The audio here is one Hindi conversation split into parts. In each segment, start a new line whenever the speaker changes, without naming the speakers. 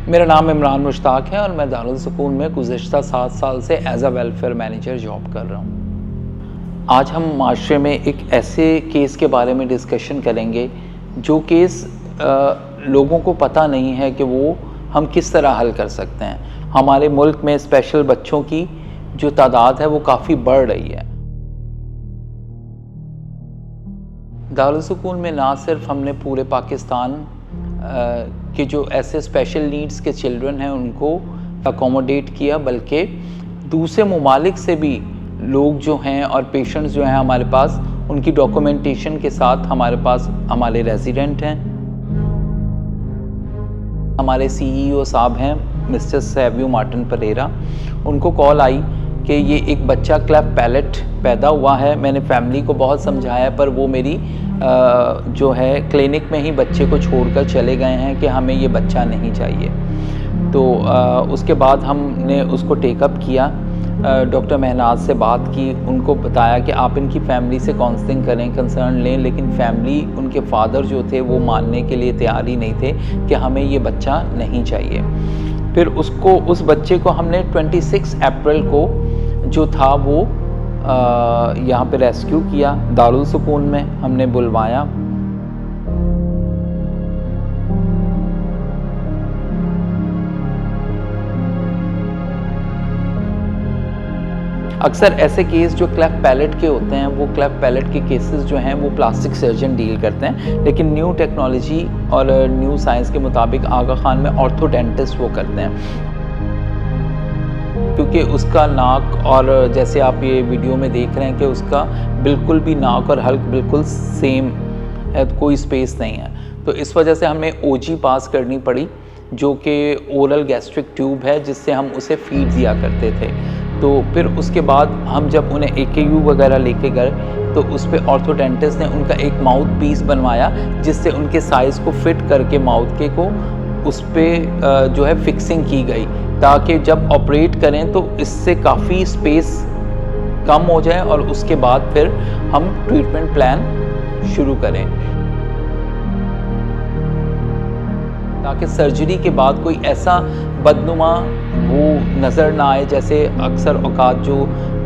मेरा नाम इमरान मुश्ताक है और मैं दारुल सुकून में गुज़िश्ता 7 साल से as a welfare manager job कर रहा हूँ। आज हम माशरे में एक ऐसे केस के बारे में डिस्कशन करेंगे जो केस लोगों को पता नहीं है कि वो हम किस तरह हल कर सकते हैं। हमारे मुल्क में स्पेशल बच्चों की जो तादाद है वो काफ़ी बढ़ रही है। दारुल सुकून में ना सिर्फ हमने पूरे पाकिस्तान कि जो ऐसे स्पेशल नीड्स के चिल्ड्रन हैं उनको अकोमोडेट किया, बल्कि दूसरे ममालिक से भी लोग जो हैं और पेशेंट्स जो हैं हमारे पास उनकी डॉक्यूमेंटेशन के साथ हमारे पास हमारे रेजिडेंट हैं। हमारे CEO साहब हैं मिस्टर सैवियो मार्टिन परेरा, उनको कॉल आई कि ये एक बच्चा क्लेफ्ट पैलेट पैदा हुआ है। मैंने फैमिली को बहुत समझाया पर वो मेरी जो है क्लिनिक में ही बच्चे को छोड़कर चले गए हैं कि हमें ये बच्चा नहीं चाहिए। तो उसके बाद हमने उसको टेकअप किया, डॉक्टर महनाज से बात की, उनको बताया कि आप इनकी फैमिली से काउंसलिंग करें, कंसर्न लें, लेकिन फैमिली उनके फादर जो थे वो मानने के लिए तैयार ही नहीं थे कि हमें ये बच्चा नहीं चाहिए। फिर उस बच्चे को हमने 26 अप्रैल को जो था वो यहाँ पे रेस्क्यू किया, दारुल सुकून में हमने बुलवाया। अक्सर ऐसे केस जो क्लेफ्ट पैलेट के होते हैं वो क्लेफ्ट पैलेट के केसेस जो हैं वो प्लास्टिक सर्जन डील करते हैं, लेकिन न्यू टेक्नोलॉजी और न्यू साइंस के मुताबिक आगा खान में ऑर्थोडेंटिस्ट वो करते हैं, क्योंकि उसका नाक और जैसे आप ये वीडियो में देख रहे हैं कि उसका बिल्कुल भी नाक और हल्क बिल्कुल सेम है, कोई स्पेस नहीं है। तो इस वजह से हमें OG पास करनी पड़ी जो कि ओरल गैस्ट्रिक ट्यूब है जिससे हम उसे फीड दिया करते थे। तो फिर उसके बाद हम जब उन्हें AKU वगैरह लेके गए तो उस पर ऑर्थोडेंटिस्ट ने उनका एक माउथ पीस बनवाया जिससे उनके साइज़ को फिट करके माउथ के को उस पर जो है फिक्सिंग की गई, ताकि जब ऑपरेट करें तो इससे काफ़ी स्पेस कम हो जाए और उसके बाद फिर हम ट्रीटमेंट प्लान शुरू करें, ताकि सर्जरी के बाद कोई ऐसा बदनुमा वो नज़र ना आए जैसे अक्सर औकात जो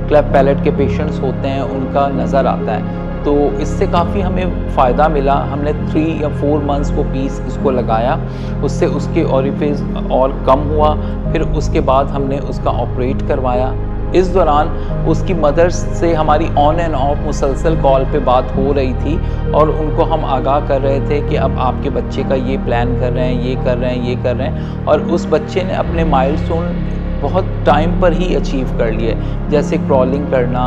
क्लेफ्ट पैलेट के पेशेंट्स होते हैं उनका नज़र आता है। तो इससे काफ़ी हमें फ़ायदा मिला। हमने 3 या 4 मंथ्स को पीस उसको लगाया, उससे उसके ओरिफिस और कम हुआ। फिर उसके बाद हमने उसका ऑपरेट करवाया। इस दौरान उसकी मदर से हमारी ऑन एंड ऑफ मुसलसल कॉल पे बात हो रही थी और उनको हम आगाह कर रहे थे कि अब आपके बच्चे का ये प्लान कर रहे हैं, ये कर रहे हैं, ये कर रहे हैं। और उस बच्चे ने अपने माइलस्टोन बहुत टाइम पर ही अचीव कर लिए, जैसे क्रॉलिंग करना,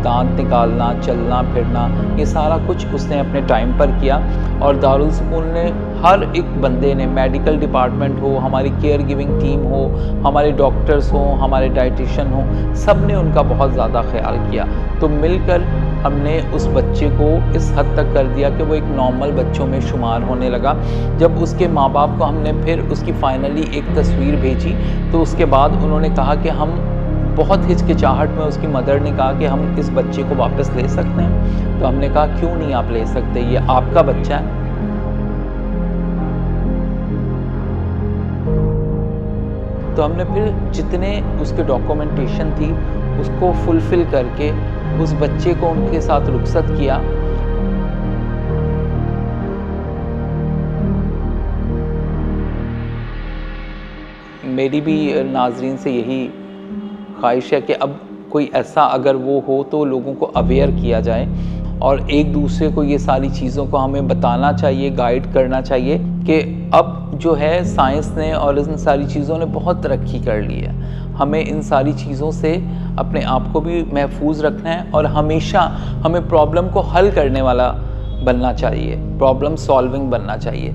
दांत निकालना, चलना फिरना, ये सारा कुछ उसने अपने टाइम पर किया। और दारुल सुकून ने हर एक बंदे ने, मेडिकल डिपार्टमेंट हो, हमारी केयर गिविंग टीम हो, हमारे डॉक्टर्स हों, हमारे डाइटिशियन हों, सब ने उनका बहुत ज़्यादा ख्याल किया। तो मिलकर हमने उस बच्चे को इस हद तक कर दिया कि वो एक नॉर्मल बच्चों में शुमार होने लगा। जब उसके माँ बाप को हमने फिर उसकी फाइनली एक तस्वीर भेजी तो उसके बाद उन्होंने कहा कि हम बहुत हिचकिचाहट में, उसकी मदर ने कहा कि हम इस बच्चे को वापस ले सकते हैं। तो हमने कहा क्यों नहीं आप ले सकते, ये आपका बच्चा है। तो हमने फिर जितने उसके डॉक्यूमेंटेशन थी उसको फुलफ़िल करके उस बच्चे को उनके साथ रुखसत किया। मेरी भी नाज़रीन से यही ख्वाहिश है कि अब कोई ऐसा अगर वो हो तो लोगों को अवेयर किया जाए और एक दूसरे को ये सारी चीज़ों को हमें बताना चाहिए, गाइड करना चाहिए कि अब जो है साइंस ने और इन सारी चीज़ों ने बहुत तरक्की कर ली है। हमें इन सारी चीज़ों से अपने आप को भी महफूज रखना है और हमेशा हमें प्रॉब्लम को हल करने वाला बनना चाहिए, प्रॉब्लम सॉल्विंग बनना चाहिए।